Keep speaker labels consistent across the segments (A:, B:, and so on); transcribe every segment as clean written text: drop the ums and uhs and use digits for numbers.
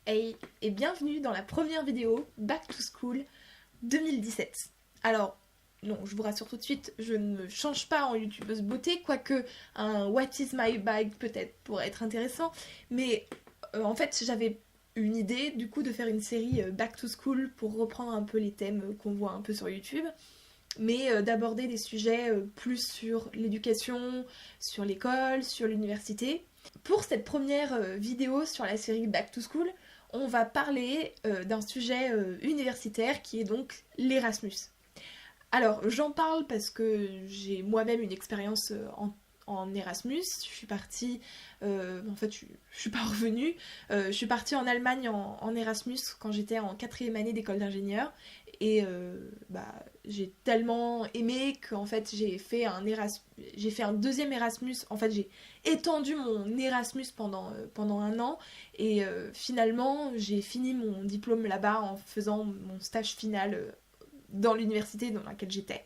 A: Hey et bienvenue dans la première vidéo Back to School 2017. Alors, non, je vous rassure tout de suite, je ne me change pas en youtubeuse beauté, quoique un What is my bag peut-être pourrait être intéressant, mais en fait j'avais une idée du coup de faire une série Back to School pour reprendre un peu les thèmes qu'on voit un peu sur YouTube, mais d'aborder des sujets plus sur l'éducation, sur l'école, sur l'université. Pour cette première vidéo sur la série Back to School, on va parler d'un sujet universitaire qui est donc l'Erasmus. Alors j'en parle parce que j'ai moi-même une expérience en Erasmus. Je suis partie, en fait je suis pas revenue, je suis partie en Allemagne en Erasmus quand j'étais en 4e année d'école d'ingénieur et j'ai tellement aimé qu'en fait j'ai fait un deuxième Erasmus, en fait j'ai étendu mon Erasmus pendant un an et finalement j'ai fini mon diplôme là-bas en faisant mon stage final dans l'université dans laquelle j'étais.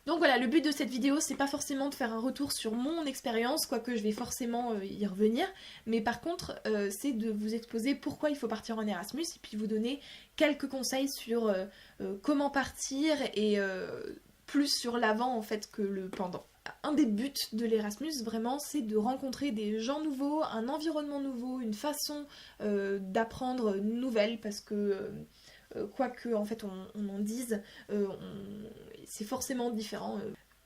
A: Donc voilà, le but de cette vidéo, c'est pas forcément de faire un retour sur mon expérience, quoique je vais forcément y revenir, mais par contre, c'est de vous exposer pourquoi il faut partir en Erasmus, et puis vous donner quelques conseils sur comment partir, et plus sur l'avant en fait que le pendant. Un des buts de l'Erasmus, vraiment, c'est de rencontrer des gens nouveaux, un environnement nouveau, une façon d'apprendre nouvelle, parce que quoi que en fait on en dise, c'est forcément différent.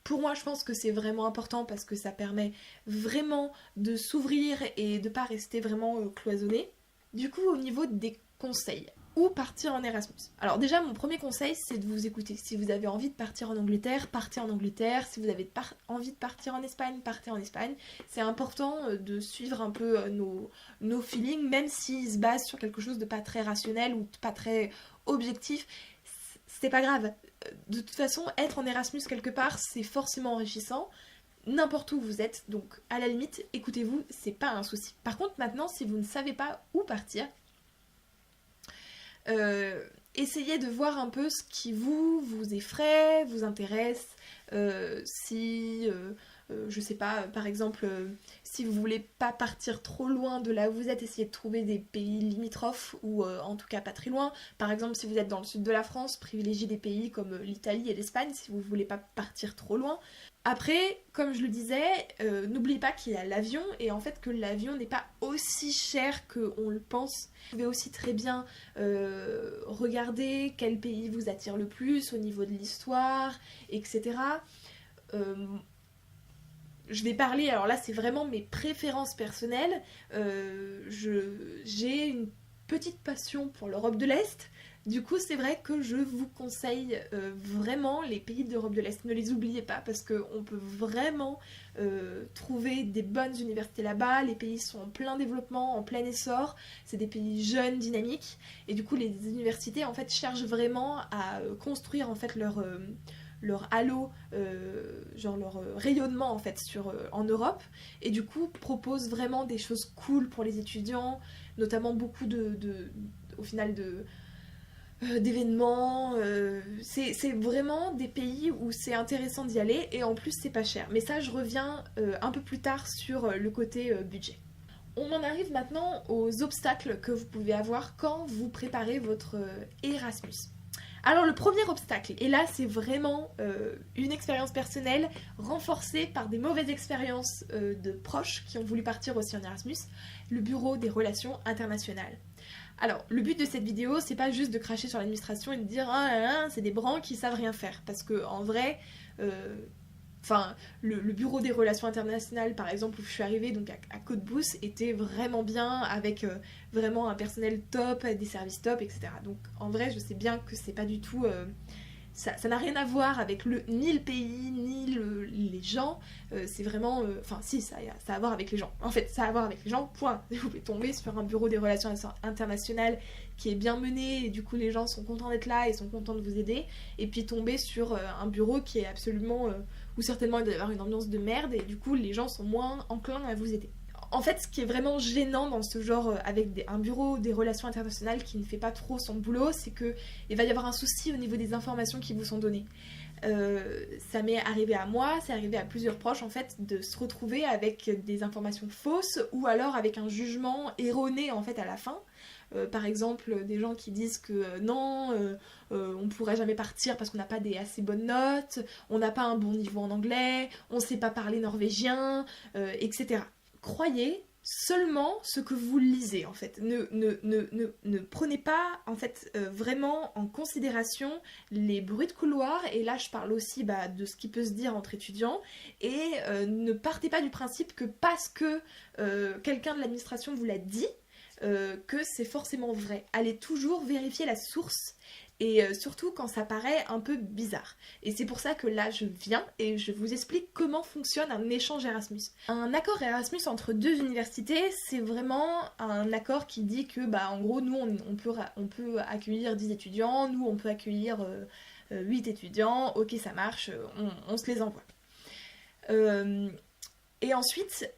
A: Pour moi, je pense que c'est vraiment important parce que ça permet vraiment de s'ouvrir et de pas rester vraiment cloisonné. Du coup, au niveau des conseils, où partir en Erasmus? Alors déjà, mon premier conseil, c'est de vous écouter. Si vous avez envie de partir en Angleterre, partez en Angleterre. Si vous avez envie de partir en Espagne, partez en Espagne. C'est important de suivre un peu nos feelings, même s'ils se basent sur quelque chose de pas très rationnel ou pas très objectif. C'est pas grave. De toute façon, être en Erasmus quelque part, c'est forcément enrichissant. N'importe où vous êtes, donc à la limite, écoutez-vous, c'est pas un souci. Par contre, maintenant, si vous ne savez pas où partir, essayez de voir un peu ce qui vous effraie, vous intéresse, je sais pas, par exemple, si vous voulez pas partir trop loin de là où vous êtes, essayez de trouver des pays limitrophes ou en tout cas pas très loin. Par exemple, si vous êtes dans le sud de la France, privilégiez des pays comme l'Italie et l'Espagne si vous voulez pas partir trop loin. Après, comme je le disais, n'oubliez pas qu'il y a l'avion et en fait que l'avion n'est pas aussi cher qu'on le pense. Vous pouvez aussi très bien regarder quel pays vous attire le plus au niveau de l'histoire, etc. Je vais parler, alors là c'est vraiment mes préférences personnelles. J'ai une petite passion pour l'Europe de l'Est. Du coup, c'est vrai que je vous conseille vraiment les pays d'Europe de l'Est. Ne les oubliez pas parce qu'on peut vraiment trouver des bonnes universités là-bas. Les pays sont en plein développement, en plein essor. C'est des pays jeunes, dynamiques. Et du coup, les universités en fait cherchent vraiment à construire en fait leur halo, genre leur rayonnement en fait en Europe, et du coup propose vraiment des choses cool pour les étudiants, notamment beaucoup au final d'événements. C'est vraiment des pays où c'est intéressant d'y aller et en plus c'est pas cher. Mais ça je reviens un peu plus tard sur le côté budget. On en arrive maintenant aux obstacles que vous pouvez avoir quand vous préparez votre Erasmus. Alors le premier obstacle, et là c'est vraiment une expérience personnelle renforcée par des mauvaises expériences de proches qui ont voulu partir aussi en Erasmus, le bureau des relations internationales. Alors le but de cette vidéo, c'est pas juste de cracher sur l'administration et de dire ah, c'est des branques qui savent rien faire, parce que en vrai, le bureau des relations internationales, par exemple, où je suis arrivée, donc à Cottbus, était vraiment bien, avec vraiment un personnel top, des services top, etc. Donc en vrai, je sais bien que c'est pas du tout... ça n'a rien à voir avec ni le pays, ni les gens. C'est vraiment... si, ça a à voir avec les gens. En fait, ça a à voir avec les gens, point. Vous pouvez tomber sur un bureau des relations internationales qui est bien mené, et du coup, les gens sont contents d'être là et sont contents de vous aider. Et puis tomber sur un bureau qui est absolument... où certainement il doit y avoir une ambiance de merde, et du coup, les gens sont moins enclins à vous aider. En fait, ce qui est vraiment gênant dans ce genre, avec un bureau des relations internationales qui ne fait pas trop son boulot, c'est qu'il va y avoir un souci au niveau des informations qui vous sont données. Ça m'est arrivé à moi, c'est arrivé à plusieurs proches en fait, de se retrouver avec des informations fausses ou alors avec un jugement erroné en fait à la fin. Par exemple, des gens qui disent que non, on pourrait jamais partir parce qu'on n'a pas des assez bonnes notes, on n'a pas un bon niveau en anglais, on sait pas parler norvégien, etc. Croyez seulement ce que vous lisez en fait. Ne prenez pas en fait vraiment en considération les bruits de couloir, et là je parle aussi de ce qui peut se dire entre étudiants, et ne partez pas du principe que parce que quelqu'un de l'administration vous l'a dit, que c'est forcément vrai. Allez toujours vérifier la source, et surtout quand ça paraît un peu bizarre. Et c'est pour ça que là je viens et je vous explique comment fonctionne un échange Erasmus. Un accord Erasmus entre deux universités, c'est vraiment un accord qui dit que en gros nous on peut accueillir 10 étudiants, nous on peut accueillir 8 étudiants, ok ça marche, on se les envoie. Et ensuite,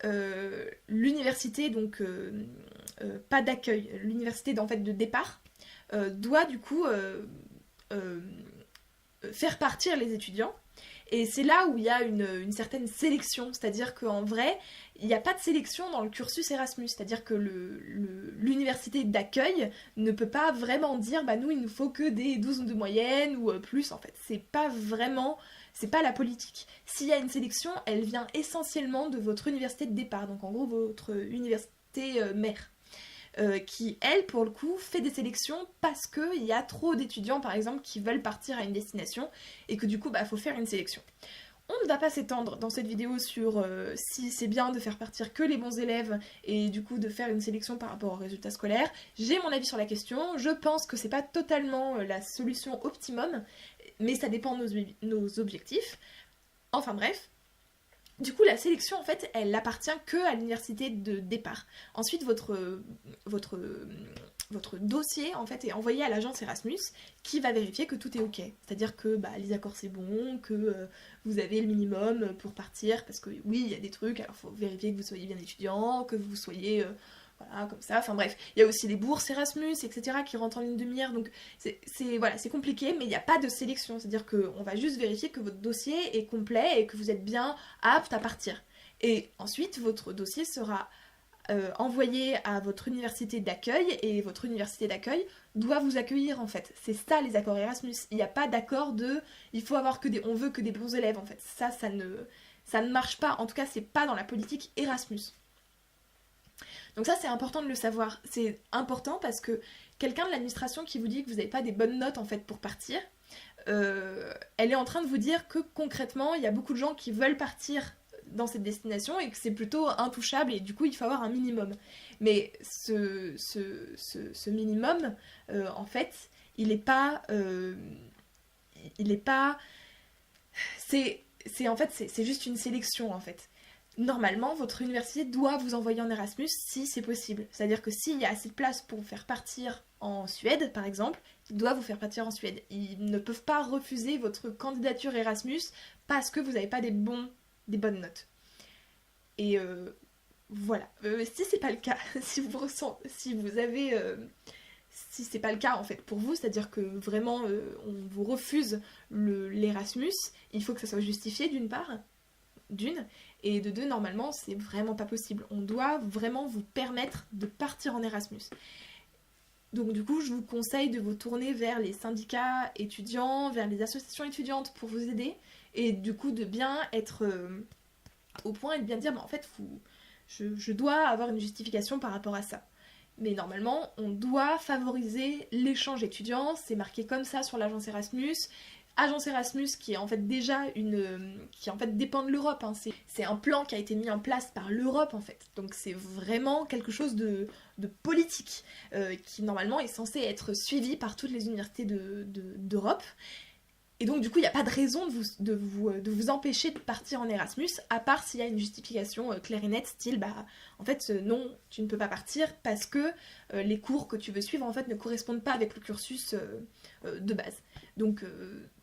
A: l'université, donc pas d'accueil, l'université en fait de départ, doit du coup faire partir les étudiants. Et c'est là où il y a une certaine sélection, c'est-à-dire qu'en vrai, il n'y a pas de sélection dans le cursus Erasmus, c'est-à-dire que l'université d'accueil ne peut pas vraiment dire nous il nous faut que des 12 de moyenne ou plus en fait. C'est pas la politique. S'il y a une sélection, elle vient essentiellement de votre université de départ, donc en gros votre université mère. Qui, elle, pour le coup, fait des sélections parce qu'il y a trop d'étudiants, par exemple, qui veulent partir à une destination et que du coup, faut faire une sélection. On ne va pas s'étendre dans cette vidéo sur si c'est bien de faire partir que les bons élèves et du coup de faire une sélection par rapport aux résultats scolaires. J'ai mon avis sur la question, je pense que c'est pas totalement la solution optimum, mais ça dépend de nos objectifs. Enfin bref. Du coup, la sélection, en fait, elle appartient que à l'université de départ. Ensuite, votre dossier, en fait, est envoyé à l'agence Erasmus, qui va vérifier que tout est ok. C'est-à-dire que les accords, c'est bon, que vous avez le minimum pour partir, parce que oui, il y a des trucs, alors il faut vérifier que vous soyez bien étudiant, que vous soyez... voilà, comme ça, enfin bref. Il y a aussi les bourses Erasmus, etc. qui rentrent en ligne de mire, donc c'est compliqué, mais il n'y a pas de sélection. C'est-à-dire qu'on va juste vérifier que votre dossier est complet et que vous êtes bien apte à partir. Et ensuite, votre dossier sera envoyé à votre université d'accueil, et votre université d'accueil doit vous accueillir en fait. C'est ça les accords Erasmus. Il n'y a pas d'accord de il faut avoir on veut que des bons élèves en fait. Ça ne marche pas. En tout cas, c'est pas dans la politique Erasmus. Donc ça c'est important de le savoir, c'est important parce que quelqu'un de l'administration qui vous dit que vous n'avez pas des bonnes notes en fait pour partir, elle est en train de vous dire que concrètement il y a beaucoup de gens qui veulent partir dans cette destination et que c'est plutôt intouchable et du coup il faut avoir un minimum. Mais ce minimum, en fait, il est pas... c'est juste une sélection en fait. Normalement, votre université doit vous envoyer en Erasmus si c'est possible. C'est-à-dire que s'il y a assez de place pour vous faire partir en Suède, par exemple, ils doivent vous faire partir en Suède. Ils ne peuvent pas refuser votre candidature Erasmus parce que vous n'avez pas des bonnes notes. Et voilà. Si c'est pas le cas, si c'est pas le cas en fait pour vous, c'est-à-dire que vraiment on vous refuse l'Erasmus, il faut que ça soit justifié d'une, et de deux, normalement, c'est vraiment pas possible. On doit vraiment vous permettre de partir en Erasmus. Donc du coup, je vous conseille de vous tourner vers les syndicats étudiants, vers les associations étudiantes pour vous aider, et du coup de bien être au point et de bien dire, en fait, je dois avoir une justification par rapport à ça. Mais normalement, on doit favoriser l'échange étudiant, c'est marqué comme ça sur l'agence Erasmus. Agence Erasmus qui est en fait déjà qui en fait dépend de l'Europe, hein. C'est un plan qui a été mis en place par l'Europe en fait, donc c'est vraiment quelque chose de politique qui normalement est censé être suivi par toutes les universités d'Europe. Et donc du coup il n'y a pas de raison de vous empêcher de partir en Erasmus, à part s'il y a une justification claire et nette, style en fait non, tu ne peux pas partir parce que les cours que tu veux suivre en fait ne correspondent pas avec le cursus de base. Donc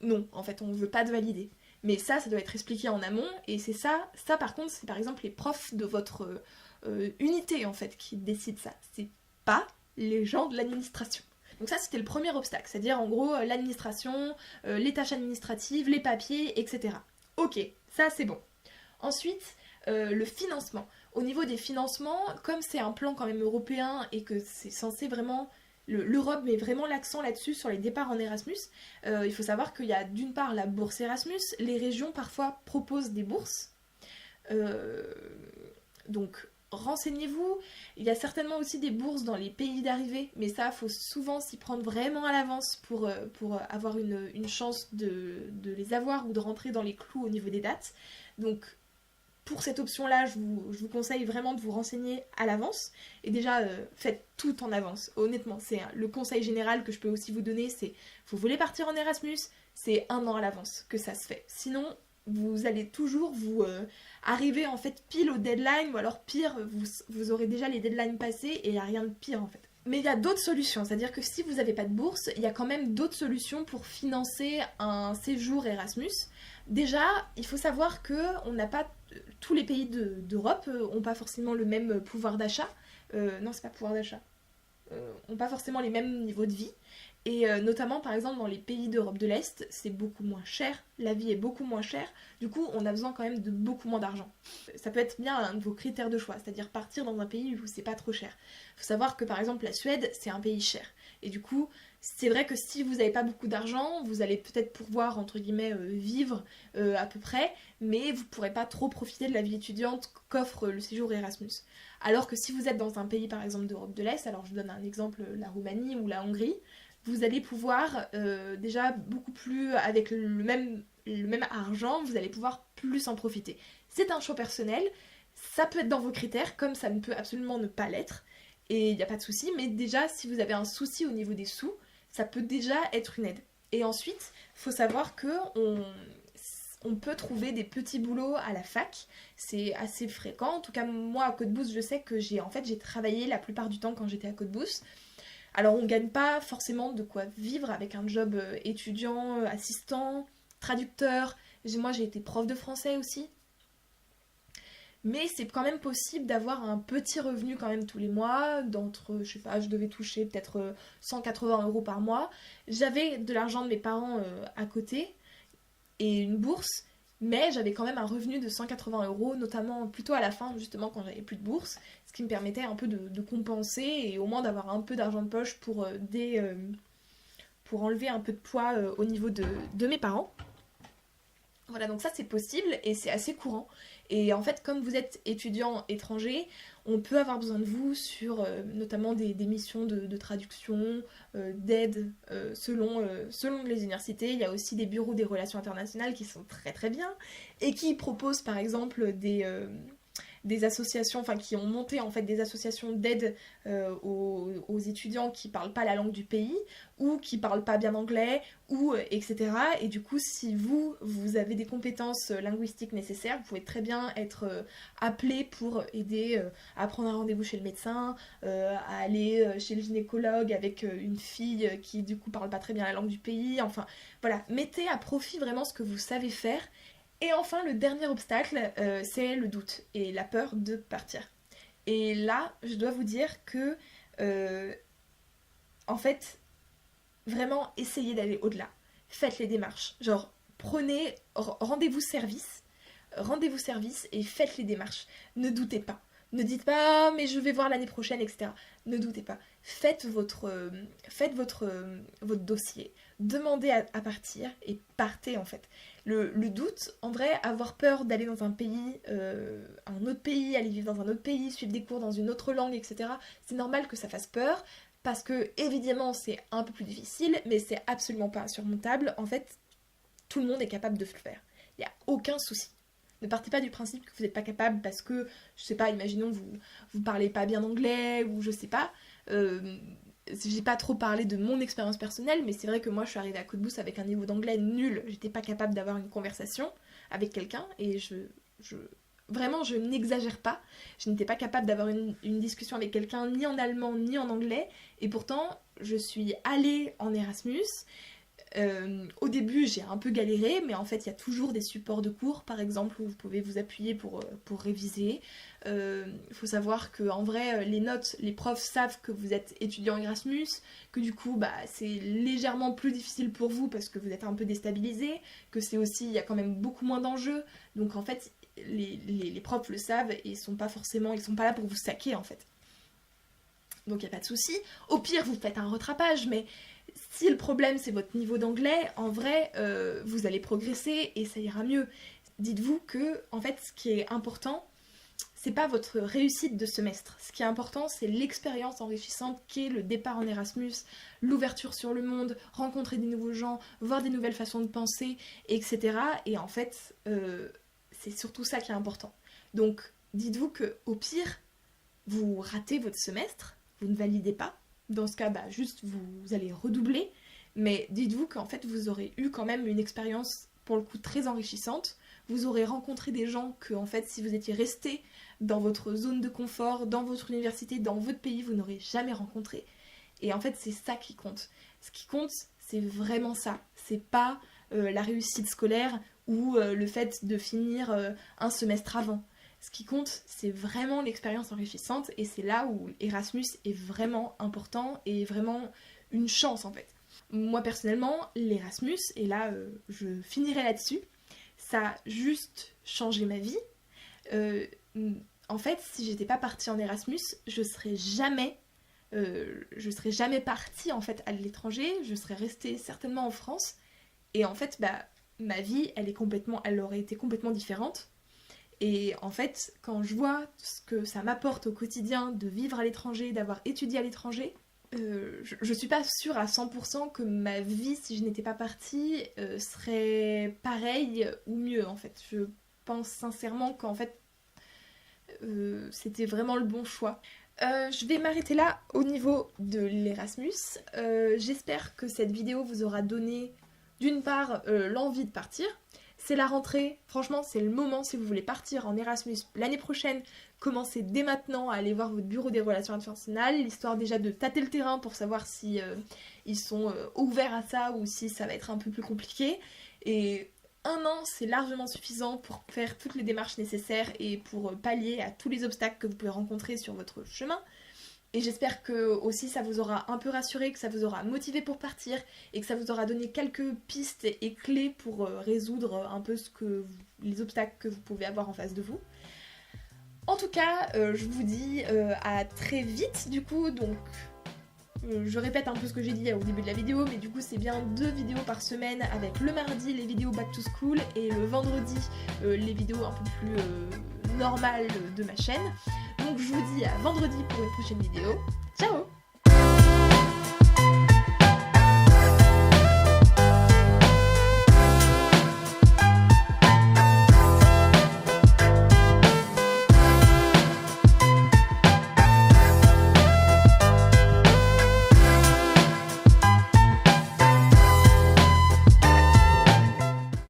A: non, en fait on ne veut pas te valider. Mais ça doit être expliqué en amont, et c'est ça par contre c'est par exemple les profs de votre unité en fait qui décide ça, c'est pas les gens de l'administration. Donc ça c'était le premier obstacle, c'est-à-dire en gros l'administration, les tâches administratives, les papiers, etc. Ok, ça c'est bon. Ensuite, le financement. Au niveau des financements, comme c'est un plan quand même européen et que c'est censé vraiment... L'Europe met vraiment l'accent là-dessus sur les départs en Erasmus. Il faut savoir qu'il y a d'une part la bourse Erasmus, les régions parfois proposent des bourses. Donc renseignez-vous. Il y a certainement aussi des bourses dans les pays d'arrivée, mais ça, il faut souvent s'y prendre vraiment à l'avance pour avoir une chance de les avoir ou de rentrer dans les clous au niveau des dates. Donc pour cette option-là, je vous conseille vraiment de vous renseigner à l'avance. Et déjà, faites tout en avance. Honnêtement, c'est le conseil général que je peux aussi vous donner, c'est vous voulez partir en Erasmus, c'est 1 an à l'avance que ça se fait. Sinon, vous allez toujours vous arriver en fait pile au deadline, ou alors pire, vous aurez déjà les deadlines passés et il n'y a rien de pire en fait. Mais il y a d'autres solutions, c'est-à-dire que si vous n'avez pas de bourse, il y a quand même d'autres solutions pour financer un séjour Erasmus. Déjà, il faut savoir que on n'a pas tous les pays d'Europe n'ont pas forcément le même pouvoir d'achat. Non, c'est pas pouvoir d'achat. N'ont pas forcément les mêmes niveaux de vie. Et notamment, par exemple, dans les pays d'Europe de l'Est, c'est beaucoup moins cher. La vie est beaucoup moins chère. Du coup, on a besoin quand même de beaucoup moins d'argent. Ça peut être bien un de vos critères de choix, c'est-à-dire partir dans un pays où c'est pas trop cher. Il faut savoir que, par exemple, la Suède, c'est un pays cher. Et du coup, c'est vrai que si vous n'avez pas beaucoup d'argent, vous allez peut-être pouvoir, entre guillemets, vivre à peu près, mais vous ne pourrez pas trop profiter de la vie étudiante qu'offre le séjour Erasmus. Alors que si vous êtes dans un pays, par exemple, d'Europe de l'Est, alors je donne un exemple, la Roumanie ou la Hongrie, vous allez pouvoir déjà beaucoup plus, avec le même argent, vous allez pouvoir plus en profiter. C'est un choix personnel, ça peut être dans vos critères, comme ça ne peut absolument ne pas l'être, et il n'y a pas de souci, mais déjà, si vous avez un souci au niveau des sous, ça peut déjà être une aide. Et ensuite, il faut savoir que on peut trouver des petits boulots à la fac, c'est assez fréquent. En tout cas, moi à Cottbus, je sais que j'ai travaillé la plupart du temps quand j'étais à Cottbus. Alors on ne gagne pas forcément de quoi vivre avec un job étudiant, assistant, traducteur. Moi j'ai été prof de français aussi. Mais c'est quand même possible d'avoir un petit revenu quand même tous les mois, je sais pas, je devais toucher peut-être 180 € par mois. J'avais de l'argent de mes parents à côté et une bourse, mais j'avais quand même un revenu de 180 €, notamment plutôt à la fin, justement quand j'avais plus de bourse, ce qui me permettait un peu de compenser et au moins d'avoir un peu d'argent de poche pour enlever un peu de poids au niveau de mes parents. Voilà, donc ça c'est possible et c'est assez courant. Et en fait, comme vous êtes étudiant étranger, on peut avoir besoin de vous sur notamment des missions de traduction, d'aide selon les universités. Il y a aussi des bureaux des relations internationales qui sont très très bien et qui proposent par exemple des associations, enfin qui ont monté en fait des associations d'aide aux étudiants qui parlent pas la langue du pays ou qui parlent pas bien anglais ou etc. Et du coup, si vous avez des compétences linguistiques nécessaires, vous pouvez très bien être appelé pour aider à prendre un rendez-vous chez le médecin, à aller chez le gynécologue avec une fille qui du coup parle pas très bien la langue du pays. Enfin voilà, mettez à profit vraiment ce que vous savez faire. Et enfin, le dernier obstacle, c'est le doute et la peur de partir. Et là, je dois vous dire que, en fait, vraiment, essayez d'aller au-delà. Faites les démarches. Genre, rendez-vous service et faites les démarches. Ne doutez pas. Ne dites pas, ah, mais je vais voir l'année prochaine, etc. Ne doutez pas. Faites votre dossier. Demandez à partir et partez en fait. Le doute, en vrai, avoir peur d'aller dans un pays, un autre pays, aller vivre dans un autre pays, suivre des cours dans une autre langue, etc. C'est normal que ça fasse peur parce que, évidemment, c'est un peu plus difficile, mais c'est absolument pas insurmontable. En fait, tout le monde est capable de le faire. Il n'y a aucun souci. Ne partez pas du principe que vous n'êtes pas capable parce que, je sais pas, imaginons vous parlez pas bien anglais ou je sais pas. J'ai pas trop parlé de mon expérience personnelle, mais c'est vrai que moi je suis arrivée à Cottbus avec un niveau d'anglais nul. J'étais pas capable d'avoir une conversation avec quelqu'un et vraiment je n'exagère pas. Je n'étais pas capable d'avoir une discussion avec quelqu'un ni en allemand ni en anglais et pourtant je suis allée en Erasmus. Au début j'ai un peu galéré, mais en fait il y a toujours des supports de cours par exemple où vous pouvez vous appuyer pour réviser. Il faut savoir que en vrai les notes, les profs savent que vous êtes étudiant Erasmus, que du coup bah, c'est légèrement plus difficile pour vous parce que vous êtes un peu déstabilisé, que c'est aussi, il y a quand même beaucoup moins d'enjeux, donc en fait les profs le savent et ils sont pas là pour vous saquer en fait. Donc il n'y a pas de souci. Au pire, vous faites un rattrapage, mais si le problème c'est votre niveau d'anglais, en vrai, vous allez progresser et ça ira mieux. Dites-vous que, en fait, ce qui est important, c'est pas votre réussite de semestre. Ce qui est important, c'est l'expérience enrichissante qu'est le départ en Erasmus, l'ouverture sur le monde, rencontrer des nouveaux gens, voir des nouvelles façons de penser, etc. Et en fait, c'est surtout ça qui est important. Donc, dites-vous que, au pire, vous ratez votre semestre, vous ne validez pas. Dans ce cas, bah, juste vous allez redoubler. Mais dites-vous qu'en fait, vous aurez eu quand même une expérience, pour le coup, très enrichissante. Vous aurez rencontré des gens que, en fait, si vous étiez resté dans votre zone de confort, dans votre université, dans votre pays, vous n'aurez jamais rencontré. Et en fait, c'est ça qui compte. Ce qui compte, c'est vraiment ça. C'est pas la réussite scolaire ou le fait de finir un semestre avant. Ce qui compte, c'est vraiment l'expérience enrichissante et c'est là où Erasmus est vraiment important et vraiment une chance en fait. Moi personnellement, l'Erasmus, et là je finirai là-dessus, ça a juste changé ma vie. En fait, si j'étais pas partie en Erasmus, je serais jamais partie en fait à l'étranger, je serais restée certainement en France et en fait bah ma vie elle aurait été complètement différente. Et en fait, quand je vois ce que ça m'apporte au quotidien de vivre à l'étranger, d'avoir étudié à l'étranger, je suis pas sûre à 100% que ma vie, si je n'étais pas partie, serait pareille ou mieux en fait. Je pense sincèrement qu'en fait, c'était vraiment le bon choix. Je vais m'arrêter là au niveau de l'Erasmus. J'espère que cette vidéo vous aura donné d'une part l'envie de partir. C'est la rentrée, franchement c'est le moment si vous voulez partir en Erasmus l'année prochaine, commencez dès maintenant à aller voir votre bureau des relations internationales, l'histoire déjà de tâter le terrain pour savoir si ils sont ouverts à ça ou si ça va être un peu plus compliqué. Et un an c'est largement suffisant pour faire toutes les démarches nécessaires et pour pallier à tous les obstacles que vous pouvez rencontrer sur votre chemin. Et j'espère que aussi ça vous aura un peu rassuré, que ça vous aura motivé pour partir et que ça vous aura donné quelques pistes et clés pour résoudre un peu les obstacles que vous pouvez avoir en face de vous. En tout cas, je vous dis à très vite du coup, donc je répète un peu ce que j'ai dit au début de la vidéo, mais du coup c'est bien 2 vidéos par semaine avec le mardi les vidéos back to school et le vendredi les vidéos un peu plus normales de ma chaîne. Donc je vous dis à vendredi pour une prochaine vidéo. Ciao!